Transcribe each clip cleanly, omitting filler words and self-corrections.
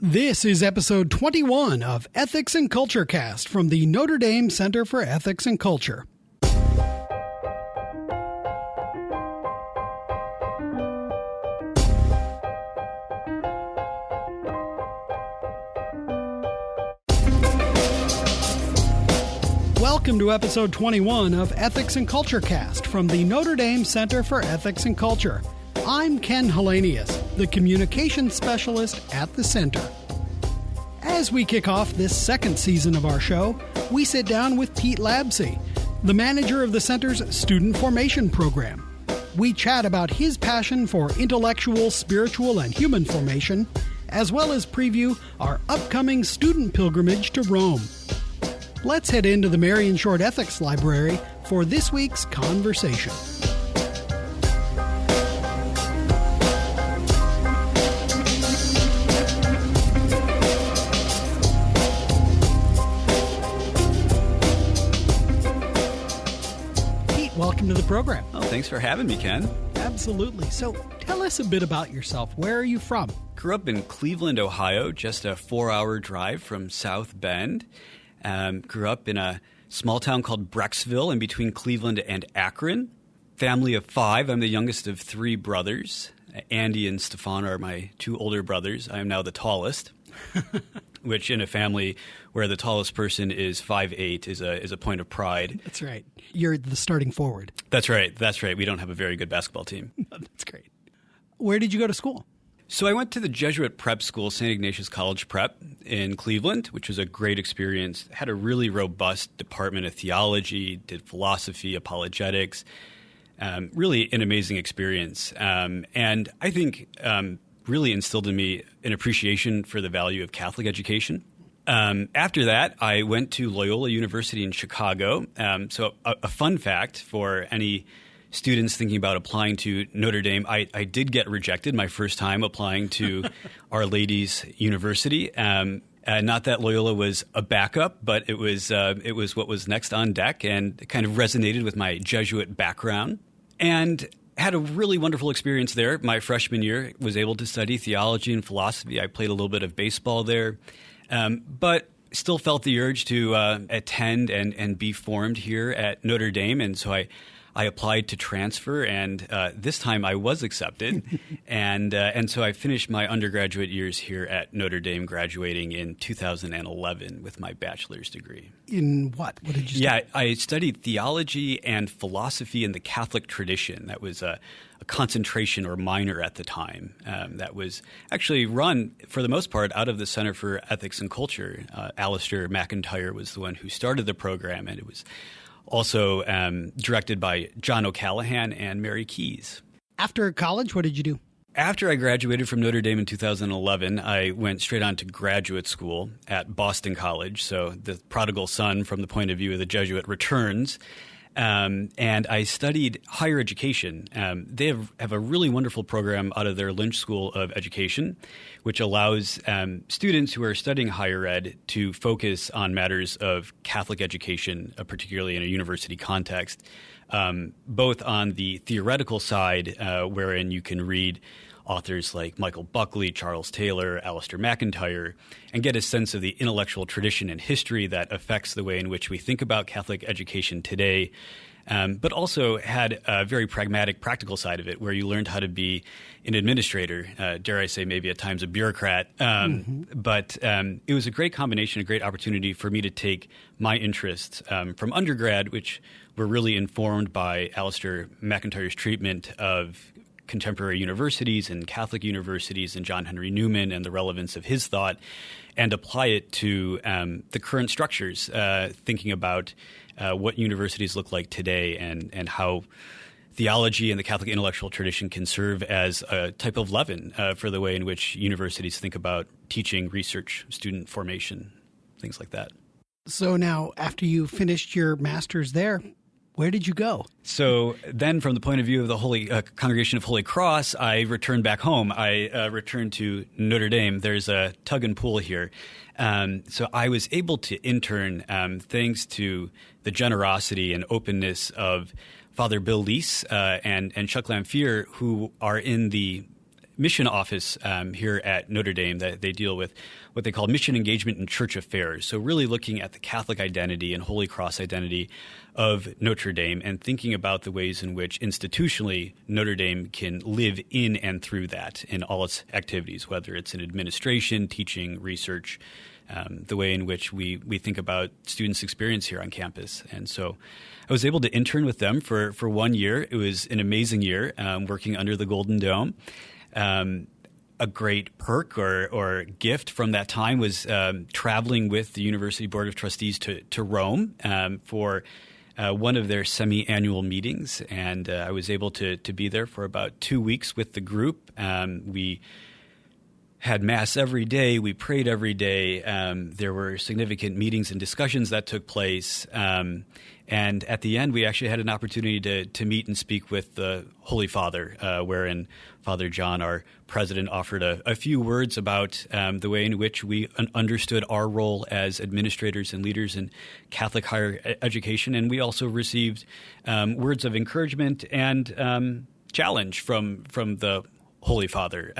This is episode 21 of Ethics and Culture Cast from the Notre Dame Center for Ethics and Culture. Welcome to episode 21 of Ethics and Culture Cast from the Notre Dame Center for Ethics and Culture. I'm Ken Hellenius, the communications specialist at the center. As we kick off this second season of our show, we sit down with Pete Hlabse, the manager of the center's student formation program. We chat about his passion for intellectual, spiritual, and human formation, as well as preview our upcoming student pilgrimage to Rome. Let's head into the Marion Short Ethics Library for this week's conversation. Welcome to the program. Oh, thanks for having me, Ken. Absolutely. So tell us a bit about yourself. Where are you from? Grew up in Cleveland, Ohio, just a 4-hour drive from South Bend. Grew up in a small town called Brecksville in between Cleveland and Akron. Family of 5. I'm the youngest of 3 brothers. Andy and Stefan are my 2 older brothers. I am now the tallest, which in a family where the tallest person is 5'8" is a point of pride. That's right. You're the starting forward. That's right. We don't have a very good basketball team. That's great. Where did you go to school? So I went to the Jesuit prep school, St. Ignatius College Prep in Cleveland, which was a great experience. Had a really robust department of theology, did philosophy, apologetics. Really an amazing experience. And I think really instilled in me an appreciation for the value of Catholic education. After that, I went to Loyola University in Chicago. So a fun fact for any students thinking about applying to Notre Dame, I did get rejected my first time applying to Our Lady's University. Not that Loyola was a backup, but it was what was next on deck, and it kind of resonated with my Jesuit background. And had a really wonderful experience there. My freshman year, was able to study theology and philosophy. I played a little bit of baseball there. But still felt the urge to attend and be formed here at Notre Dame. And so I applied to transfer, and this time I was accepted. and so I finished my undergraduate years here at Notre Dame, graduating in 2011 with my bachelor's degree. In what? What did you study? Yeah, I studied theology and philosophy in the Catholic tradition. That was a concentration or minor at the time that was actually run, for the most part, out of the Center for Ethics and Culture. Alistair McIntyre was the one who started the program, and it was also directed by John O'Callaghan and Mary Keyes. After college, what did you do? After I graduated from Notre Dame in 2011, I went straight on to graduate school at Boston College. So the prodigal son, from the point of view of the Jesuit, returns. And I studied higher education. They have a really wonderful program out of their Lynch School of Education, which allows students who are studying higher ed to focus on matters of Catholic education, particularly in a university context, both on the theoretical side, wherein you can read authors like Michael Buckley, Charles Taylor, Alistair McIntyre, and get a sense of the intellectual tradition and history that affects the way in which we think about Catholic education today, but also had a very pragmatic, practical side of it, where you learned how to be an administrator, dare I say maybe at times a bureaucrat. But it was a great combination, a great opportunity for me to take my interests from undergrad, which were really informed by Alistair McIntyre's treatment of contemporary universities and Catholic universities and John Henry Newman and the relevance of his thought, and apply it to the current structures, thinking about what universities look like today and how theology and the Catholic intellectual tradition can serve as a type of leaven for the way in which universities think about teaching, research, student formation, things like that. So now, after you finished your master's there, where did you go? So then, from the point of view of the Holy Congregation of Holy Cross, I returned back home. I returned to Notre Dame. There's a tug and pull here. So I was able to intern thanks to the generosity and openness of Father Bill Lease and Chuck Lamphere, who are in the mission office here at Notre Dame that they deal with what they call mission engagement in church affairs. So really looking at the Catholic identity and Holy Cross identity of Notre Dame and thinking about the ways in which institutionally Notre Dame can live in and through that in all its activities, whether it's in administration, teaching, research, the way in which we think about students' experience here on campus. And so I was able to intern with them for 1 year. It was an amazing year working under the Golden Dome. A great perk or gift from that time was traveling with the University Board of Trustees to Rome for one of their semi-annual meetings. And I was able to be there for about 2 weeks with the group. We had Mass every day. We prayed every day. There were significant meetings and discussions that took place. And at the end, we actually had an opportunity to meet and speak with the Holy Father, wherein Father John, our president, offered a few words about the way in which we understood our role as administrators and leaders in Catholic higher education. And we also received words of encouragement and challenge from the Holy Father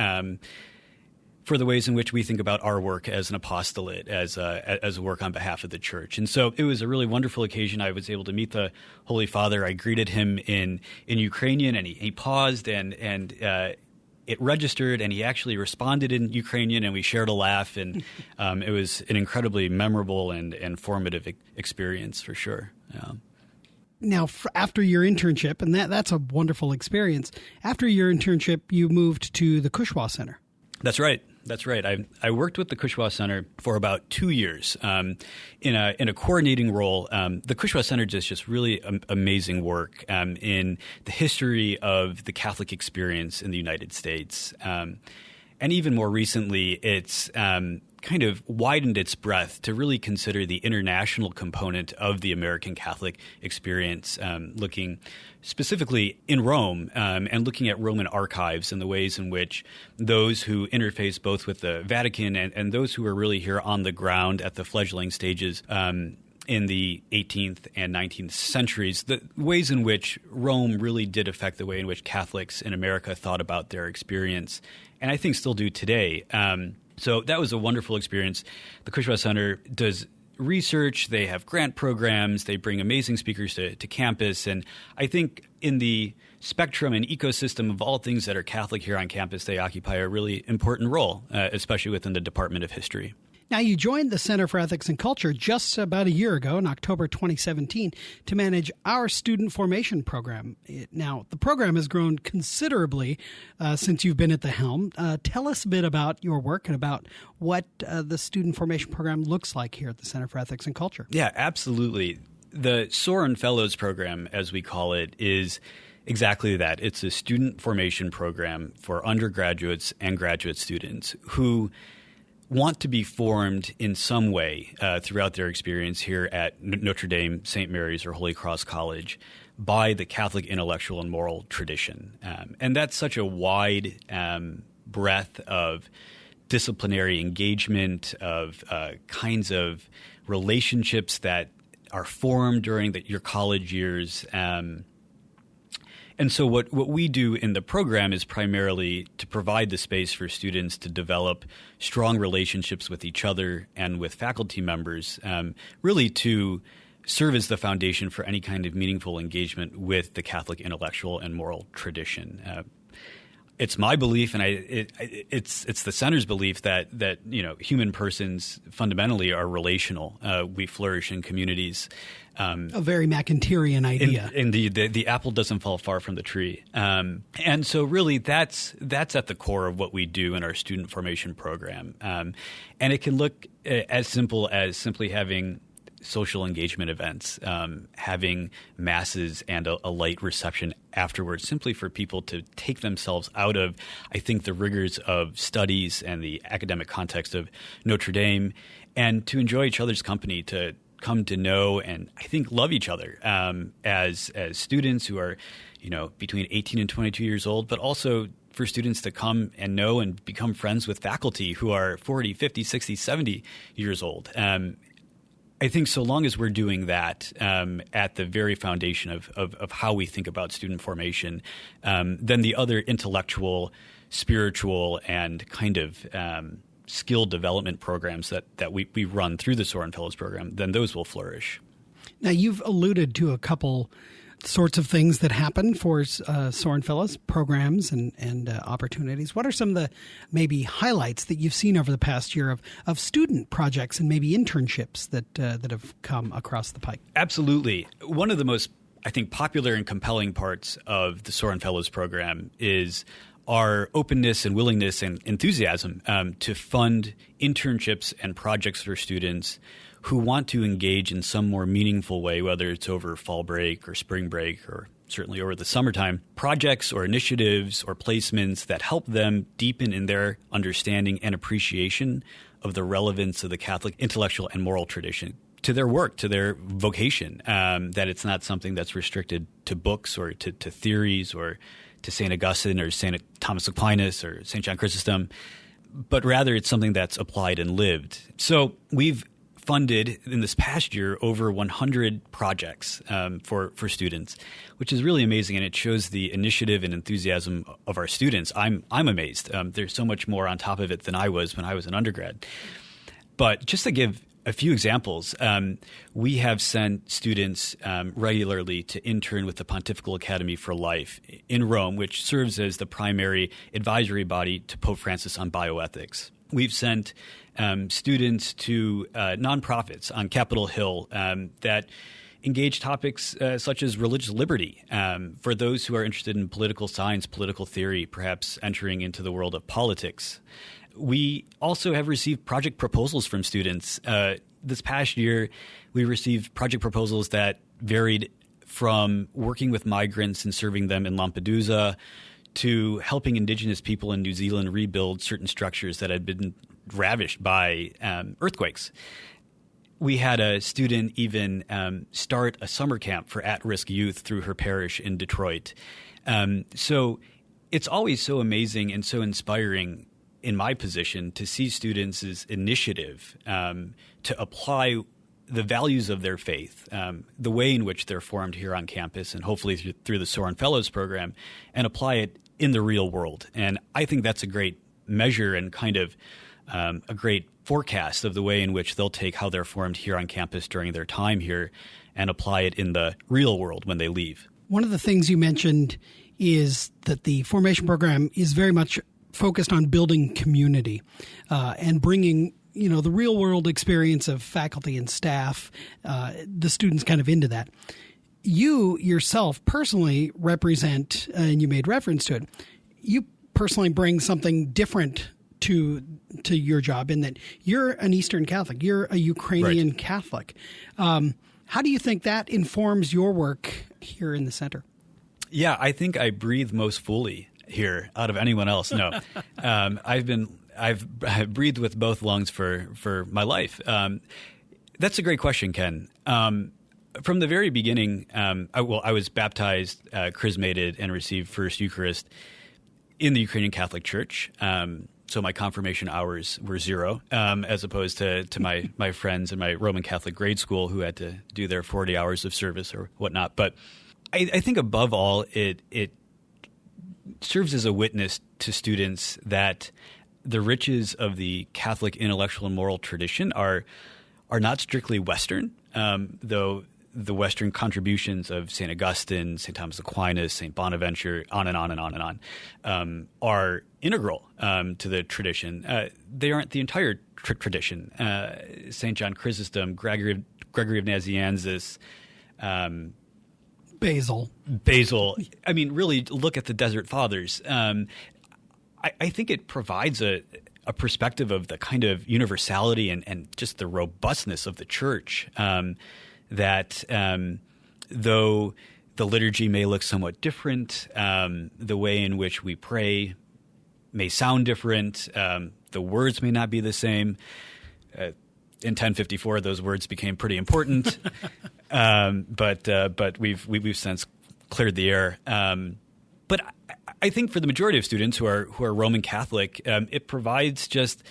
for the ways in which we think about our work as an apostolate, as a work on behalf of the church. And so it was a really wonderful occasion. I was able to meet the Holy Father. I greeted him in Ukrainian, and he paused, and it registered, and he actually responded in Ukrainian, and we shared a laugh, and it was an incredibly memorable and formative experience for sure. Yeah. Now, after your internship, and that's a wonderful experience, after your internship, you moved to the Cushwa Center. That's right. That's right. I worked with the Cushwa Center for about 2 years in a coordinating role. The Cushwa Center does just really amazing work in the history of the Catholic experience in the United States. And even more recently, it's kind of widened its breadth to really consider the international component of the American Catholic experience, looking specifically in Rome and looking at Roman archives and the ways in which those who interface both with the Vatican and those who are really here on the ground at the fledgling stages in the 18th and 19th centuries, the ways in which Rome really did affect the way in which Catholics in America thought about their experience, and I think still do today. So that was a wonderful experience. The Cushwa Center does research. They have grant programs. They bring amazing speakers to campus. And I think in the spectrum and ecosystem of all things that are Catholic here on campus, they occupy a really important role, especially within the Department of History. Now, you joined the Center for Ethics and Culture just about a year ago in October 2017 to manage our student formation program. Now, the program has grown considerably since you've been at the helm. Tell us a bit about your work and about what the student formation program looks like here at the Center for Ethics and Culture. Yeah, absolutely. The Sorin Fellows Program, as we call it, is exactly that. It's a student formation program for undergraduates and graduate students who want to be formed in some way throughout their experience here at Notre Dame, St. Mary's, or Holy Cross College by the Catholic intellectual and moral tradition. And that's such a wide breadth of disciplinary engagement, of kinds of relationships that are formed during your college years. And so what we do in the program is primarily to provide the space for students to develop strong relationships with each other and with faculty members, really to serve as the foundation for any kind of meaningful engagement with the Catholic intellectual and moral tradition. It's my belief, and it's the center's belief that human persons fundamentally are relational. We flourish in communities. A very McIntyrean idea. Indeed, the apple doesn't fall far from the tree, and so really that's at the core of what we do in our student formation program. And it can look as simple as simply having social engagement events, having masses and a light reception afterwards, simply for people to take themselves out of, I think, the rigors of studies and the academic context of Notre Dame, and to enjoy each other's company, to come to know and I think love each other as students who are, between 18 and 22 years old, but also for students to come and know and become friends with faculty who are 40, 50, 60, 70 years old. I think so long as we're doing that at the very foundation of how we think about student formation, then the other intellectual spiritual and kind of skill development programs that we run through the Sorin Fellows Program, then those will flourish. Now, you've alluded to a couple sorts of things that happen for Sorin Fellows programs and opportunities. What are some of the maybe highlights that you've seen over the past year of student projects and maybe internships that have come across the pike? Absolutely. One of the most, I think, popular and compelling parts of the Sorin Fellows Program is our openness and willingness and enthusiasm to fund internships and projects for students who want to engage in some more meaningful way, whether it's over fall break or spring break or certainly over the summertime, projects or initiatives or placements that help them deepen in their understanding and appreciation of the relevance of the Catholic intellectual and moral tradition to their work, to their vocation, that it's not something that's restricted to books or to theories or to St. Augustine or St. Thomas Aquinas or St. John Chrysostom, but rather it's something that's applied and lived. So we've funded in this past year over 100 projects for students, which is really amazing, and it shows the initiative and enthusiasm of our students. I'm amazed. There's so much more on top of it than I was when I was an undergrad. But just to give a few examples, we have sent students regularly to intern with the Pontifical Academy for Life in Rome, which serves as the primary advisory body to Pope Francis on bioethics. We've sent students to nonprofits on Capitol Hill that engage topics such as religious liberty for those who are interested in political science, political theory, perhaps entering into the world of politics. We also have received project proposals from students. This past year, we received project proposals that varied from working with migrants and serving them in Lampedusa to helping Indigenous people in New Zealand rebuild certain structures that had been ravished by earthquakes. We had a student even start a summer camp for at-risk youth through her parish in Detroit. So it's always so amazing and so inspiring in my position to see students' initiative to apply the values of their faith, the way in which they're formed here on campus and hopefully through the Sorin Fellows Program, and apply it in the real world. And I think that's a great measure and kind of a great forecast of the way in which they'll take how they're formed here on campus during their time here and apply it in the real world when they leave. One of the things you mentioned is that the formation program is very much focused on building community and bringing the real world experience of faculty and staff, the students kind of into that. You yourself personally represent, and you made reference to it, you personally bring something different to your job in that you're an Eastern Catholic, you're a Ukrainian right. Catholic. How do you think that informs your work here in the center? Yeah, I think I breathe most fully here out of anyone else. No, I've breathed with both lungs for my life. That's a great question, Ken. From the very beginning, I was baptized, chrismated, and received First Eucharist in the Ukrainian Catholic Church. So my confirmation hours were 0, as opposed to my friends in my Roman Catholic grade school who had to do their 40 hours of service or whatnot. But I think above all, it serves as a witness to students that the riches of the Catholic intellectual and moral tradition are not strictly Western, though the Western contributions of St. Augustine, St. Thomas Aquinas, St. Bonaventure, on and on and on and on, are integral to the tradition. They aren't the entire tradition. St. John Chrysostom, Gregory of Nazianzus, Basil. I mean, really look at the Desert Fathers. I think it provides a perspective of the kind of universality and just the robustness of the church that though the liturgy may look somewhat different, the way in which we pray may sound different, the words may not be the same. In 1054, those words became pretty important, but we've since cleared the air. But I think for the majority of students who are Roman Catholic, it provides just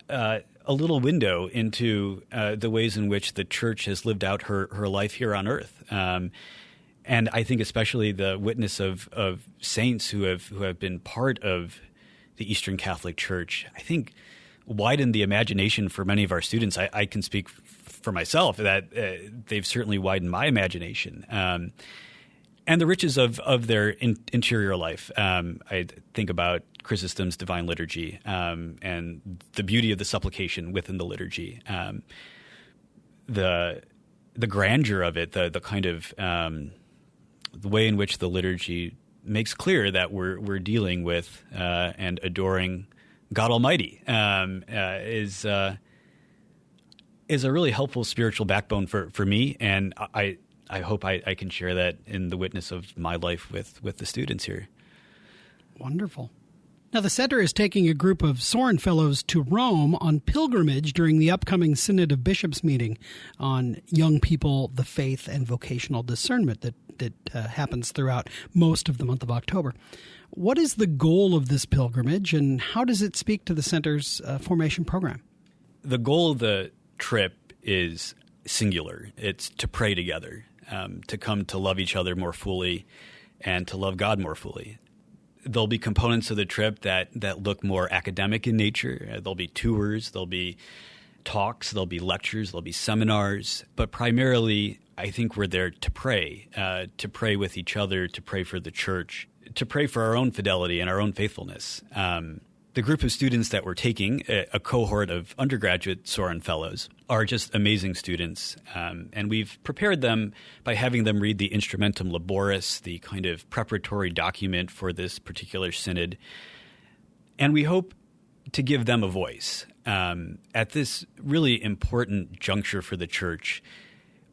a little window into the ways in which the Church has lived out her life here on earth. And I think especially the witness of saints who have been part of the Eastern Catholic Church, I think widened the imagination for many of our students. I can speak for myself that they've certainly widened my imagination. And the riches of their interior life. I think about Chrysostom's Divine Liturgy and the beauty of the supplication within the liturgy, the grandeur of it, the kind of the way in which the liturgy makes clear that we're dealing with and adoring God Almighty is a really helpful spiritual backbone for me, and I hope I can share that in the witness of my life with the students here. Wonderful. Now, the Center is taking a group of Sorin Fellows to Rome on pilgrimage during the upcoming Synod of Bishops meeting on young people, the faith, and vocational discernment that happens throughout most of the month of October. What is the goal of this pilgrimage, and how does it speak to the Center's formation program? The goal of the trip is singular. It's to pray together, to come to love each other more fully and to love God more fully. There'll be components of the trip that look more academic in nature. There'll be tours, there'll be talks, there'll be lectures, there'll be seminars. But primarily, I think we're there to pray with each other, to pray for the church, to pray for our own fidelity and our own faithfulness. The group of students that we're taking, a cohort of undergraduate Sorin Fellows, are just amazing students. And we've prepared them by having them read the Instrumentum Laboris, the kind of preparatory document for this particular synod. And we hope to give them a voice. At this really important juncture for the church,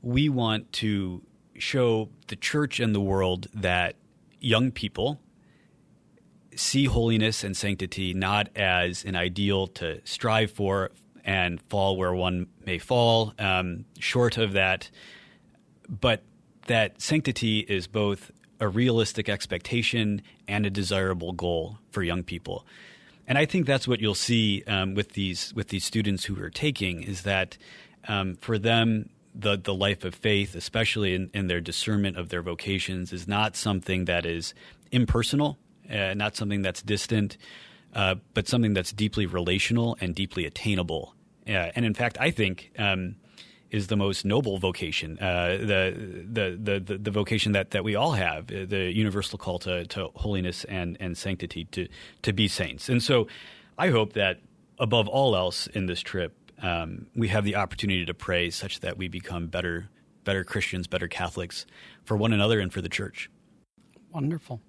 we want to show the church and the world that young people see holiness and sanctity not as an ideal to strive for and fall where one may fall, short of that, but that sanctity is both a realistic expectation and a desirable goal for young people. And I think that's what you'll see with these students who are taking, is that for them, the life of faith, especially in their discernment of their vocations, is not something that is impersonal, not something that's distant, but something that's deeply relational and deeply attainable. And in fact, I think is the most noble vocation, the vocation that we all have, the universal call to holiness and sanctity, to be saints. And so I hope that above all else in this trip, we have the opportunity to pray such that we become better Christians, better Catholics for one another and for the church. Wonderful.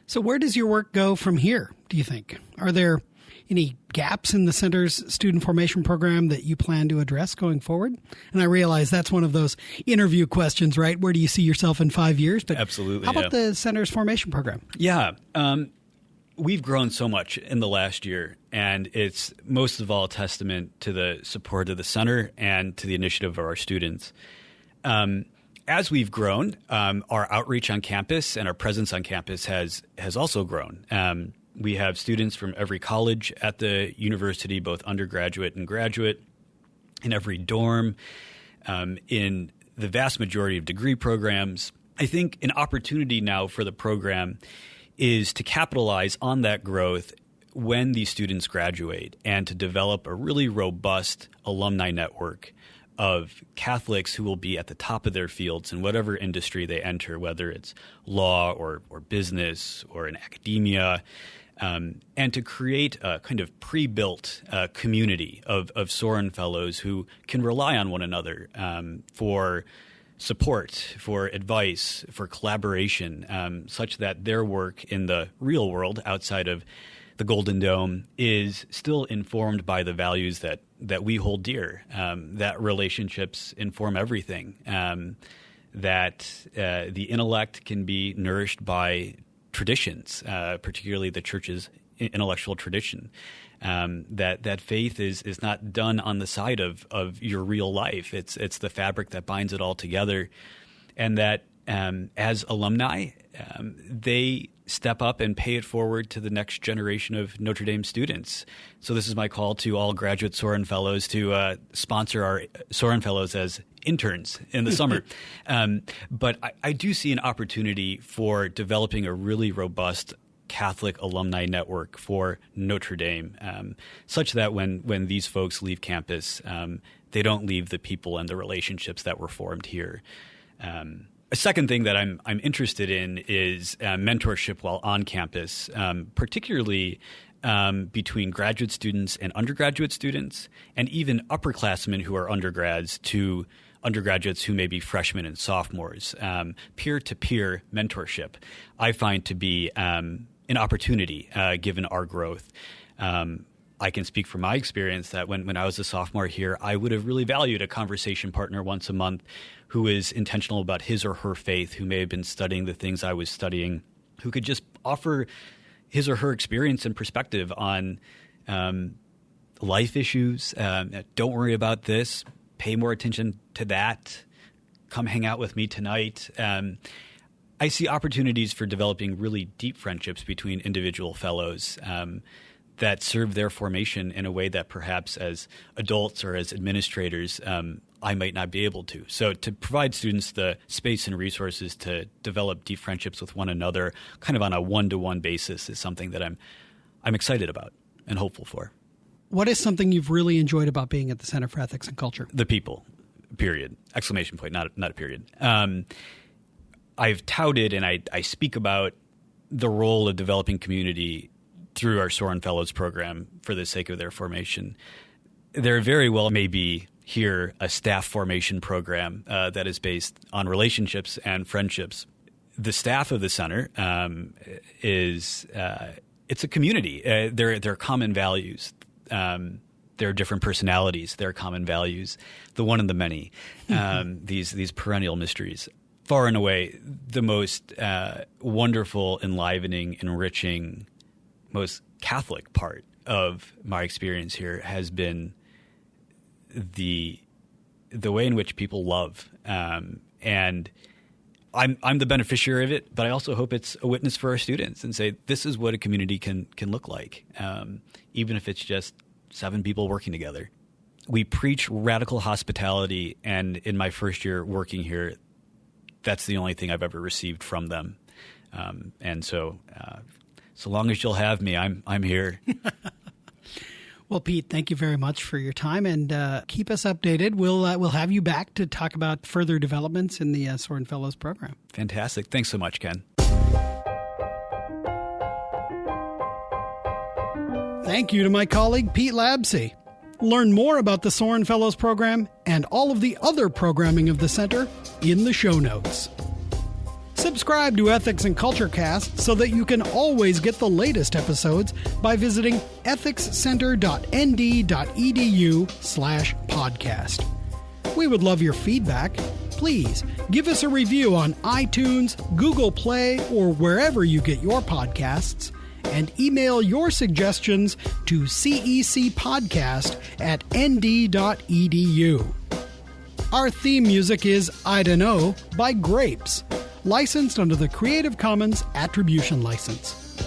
So where does your work go from here, do you think? Are there any gaps in the Center's student formation program that you plan to address going forward? And I realize that's one of those interview questions, right? Where do you see yourself in 5 years? But absolutely. How about the Center's formation program? Yeah. We've grown so much in the last year, and it's most of all a testament to the support of the Center and to the initiative of our students. As we've grown, our outreach on campus and our presence on campus has also grown. We have students from every college at the university, both undergraduate and graduate, in every dorm, in the vast majority of degree programs. I think an opportunity now for the program is to capitalize on that growth when these students graduate and to develop a really robust alumni network of Catholics who will be at the top of their fields in whatever industry they enter, whether it's law or business or in academia, and to create a kind of pre-built community of Sorin Fellows who can rely on one another for support, for advice, for collaboration, such that their work in the real world outside of the Golden Dome is still informed by the values that we hold dear, that relationships inform everything, that the intellect can be nourished by traditions, particularly the Church's intellectual tradition, that faith is not done on the side of your real life. It's the fabric that binds it all together, and that as alumni, they step up and pay it forward to the next generation of Notre Dame students. So this is my call to all graduate Sorin Fellows to sponsor our Sorin Fellows as interns in the summer. But I do see an opportunity for developing a really robust Catholic alumni network for Notre Dame, such that when these folks leave campus, they don't leave the people and the relationships that were formed here. A second thing that I'm interested in is mentorship while on campus, particularly between graduate students and undergraduate students, and even upperclassmen who are undergrads to undergraduates who may be freshmen and sophomores. Peer-to-peer mentorship I find to be an opportunity given our growth. I can speak from my experience that when I was a sophomore here, I would have really valued a conversation partner once a month who is intentional about his or her faith, who may have been studying the things I was studying, who could just offer his or her experience and perspective on life issues. Don't worry about this. Pay more attention to that. Come hang out with me tonight. I see opportunities for developing really deep friendships between individual fellows that serve their formation in a way that perhaps as adults or as administrators I might not be able to. So to provide students the space and resources to develop deep friendships with one another kind of on a one-to-one basis is something that I'm excited about and hopeful for. What is something you've really enjoyed about being at the Center for Ethics and Culture? The people, period. Exclamation point, not a period. I've touted and I speak about the role of developing community through our Sorin Fellows Program for the sake of their formation. There very well may be here a staff formation program that is based on relationships and friendships. The staff of the center it's a community. There are common values. There are different personalities. There are common values. The one and the many. These perennial mysteries. Far and away, the most wonderful, enlivening, enriching, most Catholic part of my experience here has been the way in which people love, and I'm the beneficiary of it. But I also hope it's a witness for our students and say this is what a community can look like, even if it's just 7 people working together. We preach radical hospitality, and in my first year working here, that's the only thing I've ever received from them. And so long as you'll have me, I'm here. Well, Pete, thank you very much for your time, and keep us updated. We'll have you back to talk about further developments in the Sorin Fellows Program. Fantastic. Thanks so much, Ken. Thank you to my colleague, Pete Hlabse. Learn more about the Sorin Fellows Program and all of the other programming of the Center in the show notes. Subscribe to Ethics and Culture Cast so that you can always get the latest episodes by visiting ethicscenter.nd.edu/podcast. We would love your feedback. Please give us a review on iTunes, Google Play, or wherever you get your podcasts, and email your suggestions to cecpodcast@nd.edu. Our theme music is I Dunno by Grapes, licensed under the Creative Commons Attribution License.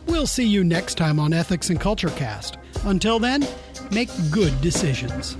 We'll see you next time on Ethics and Culture Cast. Until then, make good decisions.